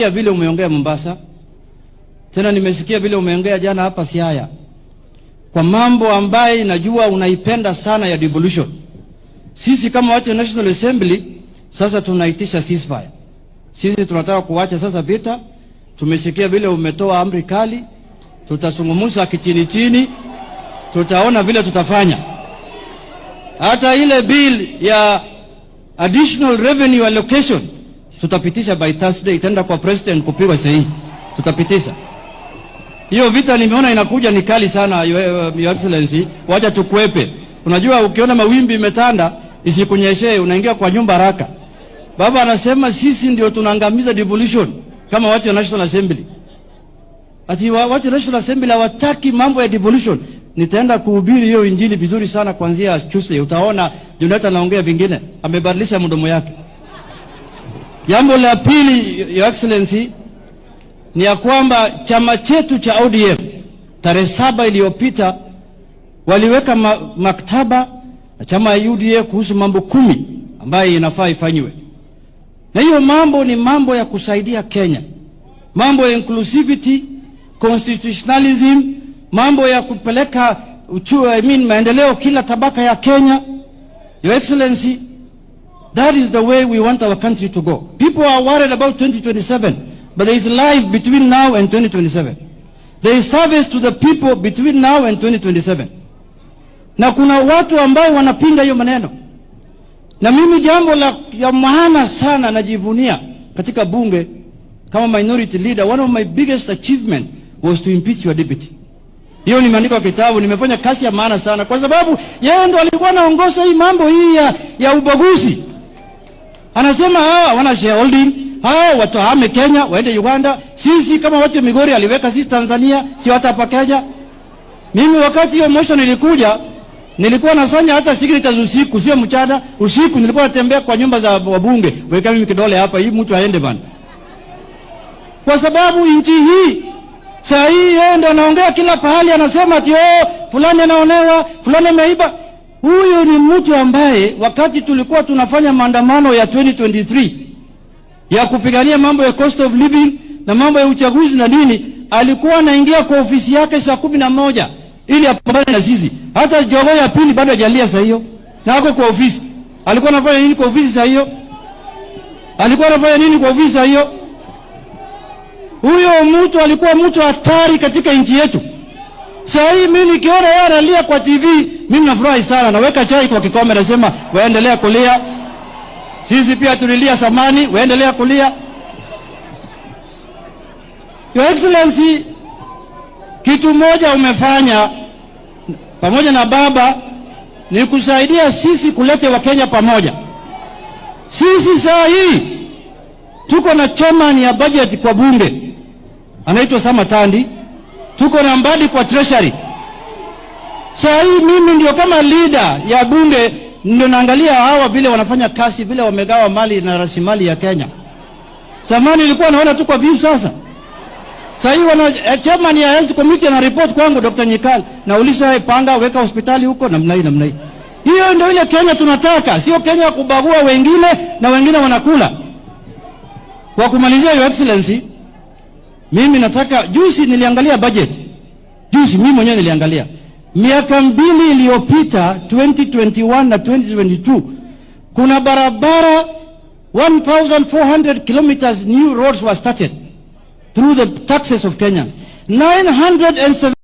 Vile umeongea Mombasa, tena nimesikia vile umeongea jana hapa Siaya, kwa mambo ambaye najua unaipenda sana ya devolution. Sisi kama watu National Assembly sasa tunaitisha ceasefire. Sisi tunataka kuacha sasa vita. Tumesikia vile umetoa amri kali, tutasungumuza kichini chini, tutaona vile tutafanya. Hata ile bill ya additional revenue allocation tutapitisha by Thursday, itaenda kwa president kupigwa sahihi. Tutapitisha. Hiyo vita nimeona inakuja ni kali sana, Your Excellency, wacha tukwepe. Unajua ukiona mawimbi imetanda, isikunyeshe, unaingia kwa nyumba haraka. Baba anasema sisi ndio tunaangamiza devolution kama watu wa National Assembly. Ati watu wa National Assembly hawataki mambo ya devolution. Nitaenda kuhubiri hiyo injili vizuri sana kuanzia Tuesday. Utaona Jonathan anaongea vingine, amebadilisha mdomo yake. Jambo la pili, Your Excellency, ni ya kwamba chama chetu cha ODM tarehe 7 iliyopita waliweka maktaba na chama ya UDA kuhusu mambo 10 ambayo inafaa ifanywe. Na hiyo mambo ni mambo ya kusaidia Kenya. Mambo ya inclusivity, constitutionalism, mambo ya kupeleka maendeleo kila tabaka ya Kenya. Your Excellency, that is the way we want our country to go. People are worried about 2027, but there is life between now and 2027. There is service to the people between now and 2027. Na kuna watu ambao wanapinga hiyo maneno. Na mimi jambo ya maana sana najivunia katika bunge kama minority leader, one of my biggest achievement was to impeach your deputy. Hiyo nimeandika kitabu, nimefanya kazi ya maana sana kwa sababu yeye ndo alikuwa anaongoza hii mambo hii ya ubaguzi. Anasema wana shareholding, watu hame Kenya, waende Uganda. Sisi kama watu wa Migori aliweka sisi Tanzania, si watu hapa Kenya. Mimi wakati hiyo motion ilikuja, nilikuwa nasanya hata secretaries usiku, sio mchana. Usiku nilikuwa natembea kwa nyumba za wabunge, weka mimi kidole hapa, hii mtu aende bana. Kwa sababu nchi hii saa hii yeye ndo anaongea kila pahali, anasema ati fulani anaonewa, fulani ameiba. Huyu ni mtu ambaye wakati tulikuwa tunafanya maandamano ya 2023 ya kupigania mambo ya cost of living na mambo ya uchaguzi na nini, alikuwa anaingia kwa ofisi yake saa 11 ili apambane na sisi. Hata jogoo ya pili bado hajalia saa hiyo, na ako kwa ofisi. Alikuwa anafanya nini kwa ofisi saa hiyo? Alikuwa anafanya nini kwa ofisi saa hiyo? Huyo mtu alikuwa mtu hatari katika nchi yetu. Saa hii mimi nikiona yeye analia kwa TV, mimi nafurahi sana, naweka chai kwa kikombe, nasema waendelea kulia. Sisi pia tulilia samani, waendelea kulia. Your Excellency, kitu moja umefanya pamoja na baba ni kusaidia sisi kuleta Wakenya pamoja. Sisi saa hii tuko na chairman ya budget kwa bunge, anaitwa Samatandi. Tuko na Mbadi kwa treasury. Saa hii mimi ndio kama leader ya bunge, ndio naangalia hawa vile wanafanya kazi, vile wamegawa mali na rasilimali ya Kenya. Zamani ilikuwa naona tu kwa view, sasa saa hii chairman ya health committee ana report kwangu, Dr. Nyikal, na ulisha panga weka hospitali huko namna hii namna hii. Hiyo ndio ile Kenya tunataka, sio Kenya ya kubagua wengine na wengine wanakula. Kwa kumalizia, Your Excellency, mimi nataka, juzi niliangalia budget. Juzi mimi mwenyewe niliangalia. Miaka 2 iliyopita, 2021 na 2022, kuna barabara 1400 kilometers new roads were started through the taxes of Kenyans. 970